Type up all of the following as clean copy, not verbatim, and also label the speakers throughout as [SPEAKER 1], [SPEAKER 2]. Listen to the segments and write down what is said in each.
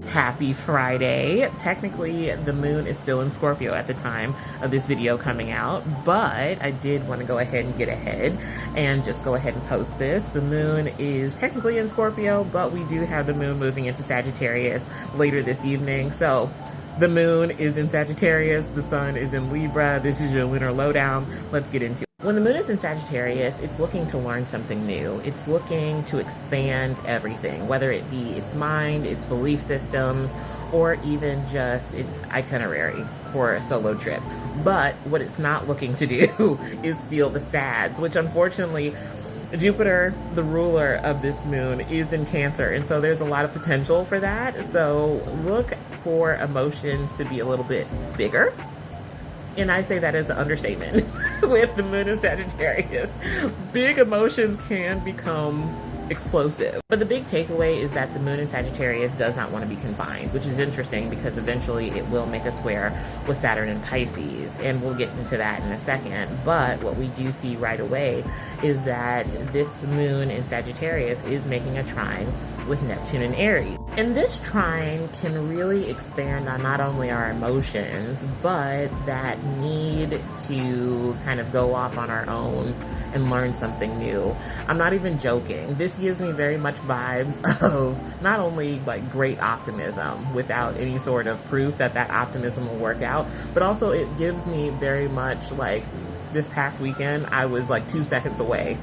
[SPEAKER 1] Happy Friday. Technically, the moon is still in Scorpio at the time of this video coming out, but I did want to go ahead and get ahead and just go ahead and post this. The moon is technically in Scorpio, but we do have the moon moving into Sagittarius later this evening. So the moon is in Sagittarius, the sun is in Libra. This is your lunar lowdown. Let's get into it. When the moon is in Sagittarius, it's looking to learn something new. It's looking to expand everything, whether it be its mind, its belief systems, or even just its itinerary for a solo trip. But what it's not looking to do is feel the sads, which unfortunately Jupiter, the ruler of this moon, is in Cancer, and so there's a lot of potential for that. So look for emotions to be a little bit bigger. And I say that as an understatement with the moon in Sagittarius. Big emotions can become explosive. But the big takeaway is that the moon in Sagittarius does not want to be confined, which is interesting because eventually it will make a square with Saturn in Pisces, and we'll get into that in a second. But what we do see right away is that this moon in Sagittarius is making a trine with Neptune and Aries. And this trine can really expand on not only our emotions, but that need to kind of go off on our own and learn something new. I'm not even joking. This gives me very much vibes of not only like great optimism without any sort of proof that that optimism will work out, but also it gives me very much like this past weekend, I was like 2 seconds away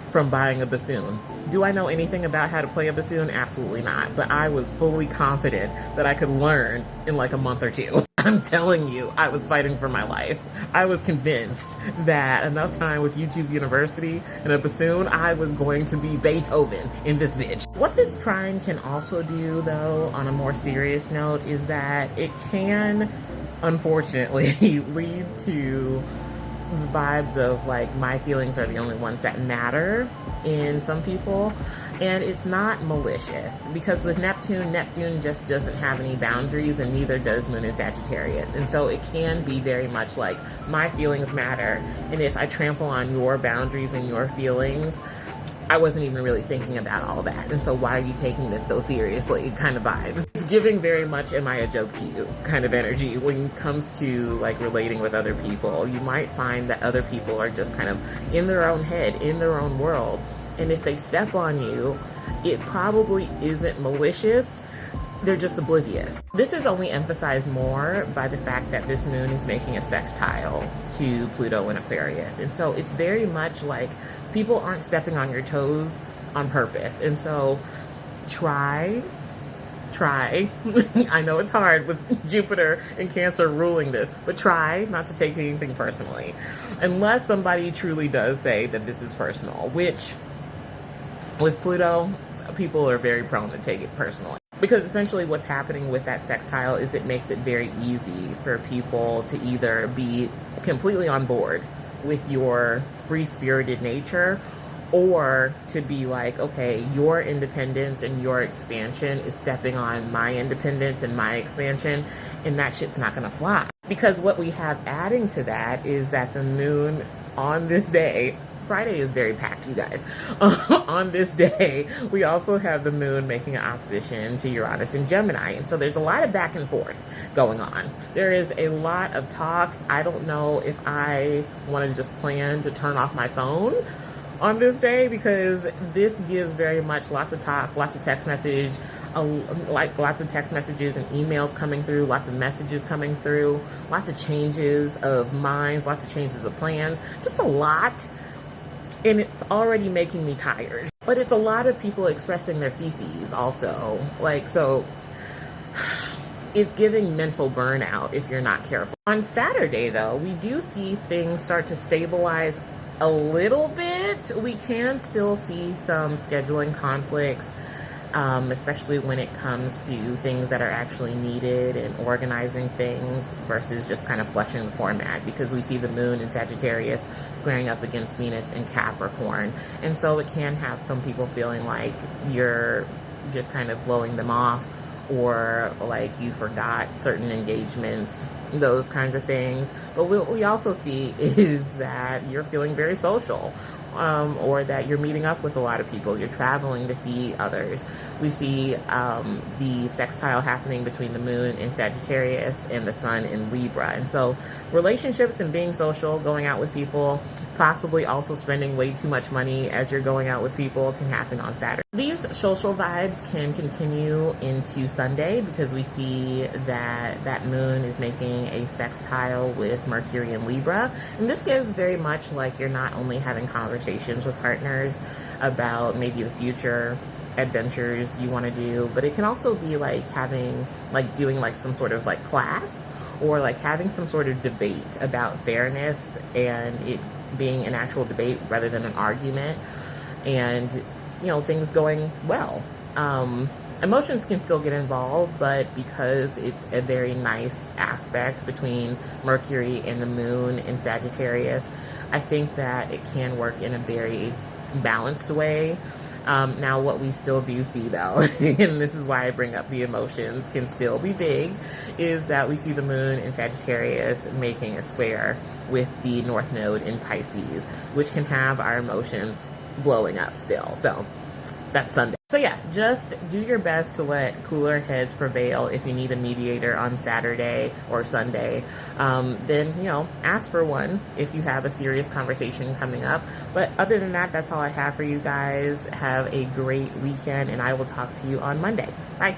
[SPEAKER 1] from buying a bassoon. Do I know anything about how to play a bassoon? Absolutely not. But I was fully confident that I could learn in like a month or two. I'm telling you, I was fighting for my life. I was convinced that enough time with YouTube University and a bassoon, I was going to be Beethoven in this bitch. What this trine can also do, though, on a more serious note, is that it can, unfortunately, lead to the vibes of like my feelings are the only ones that matter in some people, and it's not malicious because with Neptune just doesn't have any boundaries, and neither does moon in Sagittarius, and so it can be very much like my feelings matter, and if I trample on your boundaries and your feelings, I wasn't even really thinking about all that, and so why are you taking this so seriously kind of vibes. It's giving very much am I a joke to you kind of energy when it comes to like relating with other people. You might find that other people are just kind of in their own head, in their own world, and if they step on you, it probably isn't malicious. They're just oblivious. This is only emphasized more by the fact that this moon is making a sextile to Pluto in Aquarius. And so it's very much like people aren't stepping on your toes on purpose. And so try. I know it's hard with Jupiter and Cancer ruling this, but try not to take anything personally. Unless somebody truly does say that this is personal, which with Pluto, people are very prone to take it personally. Because essentially what's happening with that sextile is it makes it very easy for people to either be completely on board with your free-spirited nature, or to be like, okay, your independence and your expansion is stepping on my independence and my expansion, and that shit's not gonna fly. Because what we have adding to that is that the moon on this day, Friday is very packed, you guys. On this day, we also have the moon making an opposition to Uranus in Gemini. And so there's a lot of back and forth going on. There is a lot of talk. I don't know if I want to just plan to turn off my phone on this day, because this gives very much lots of talk, lots of text message, like lots of text messages and emails coming through, lots of messages coming through, lots of changes of minds, lots of changes of plans, just a lot. And it's already making me tired. But it's a lot of people expressing their fifis also. Like, so it's giving mental burnout if you're not careful. On Saturday, though, we do see things start to stabilize a little bit. We can still see some scheduling conflicts, especially when it comes to things that are actually needed and organizing things versus just kind of fleshing the format, because we see the moon in Sagittarius squaring up against Venus in Capricorn. And so it can have some people feeling like you're just kind of blowing them off, or like you forgot certain engagements, those kinds of things. But what we also see is that you're feeling very social or that you're meeting up with a lot of people. You're traveling to see others. We see the sextile happening between the moon in Sagittarius and the sun in Libra. And so relationships and being social, going out with people, possibly also spending way too much money as you're going out with people can happen on Saturday. These social vibes can continue into Sunday because we see that that moon is making a sextile with Mercury in Libra. And this gives very much like you're not only having conversations with partners about maybe the future adventures you want to do, but it can also be like doing like some sort of like class, or like having some sort of debate about fairness, and it being an actual debate rather than an argument, and you know, things going well. Emotions can still get involved, but because it's a very nice aspect between Mercury and the moon in Sagittarius, I think that it can work in a very balanced way. Now, what we still do see, though, and this is why I bring up the emotions can still be big, is that we see the moon in Sagittarius making a square with the North Node in Pisces, which can have our emotions blowing up still. So that's Sunday. So yeah, just do your best to let cooler heads prevail. If you need a mediator on Saturday or Sunday, then, you know, ask for one if you have a serious conversation coming up. But other than that, that's all I have for you guys. Have a great weekend, and I will talk to you on Monday. Bye.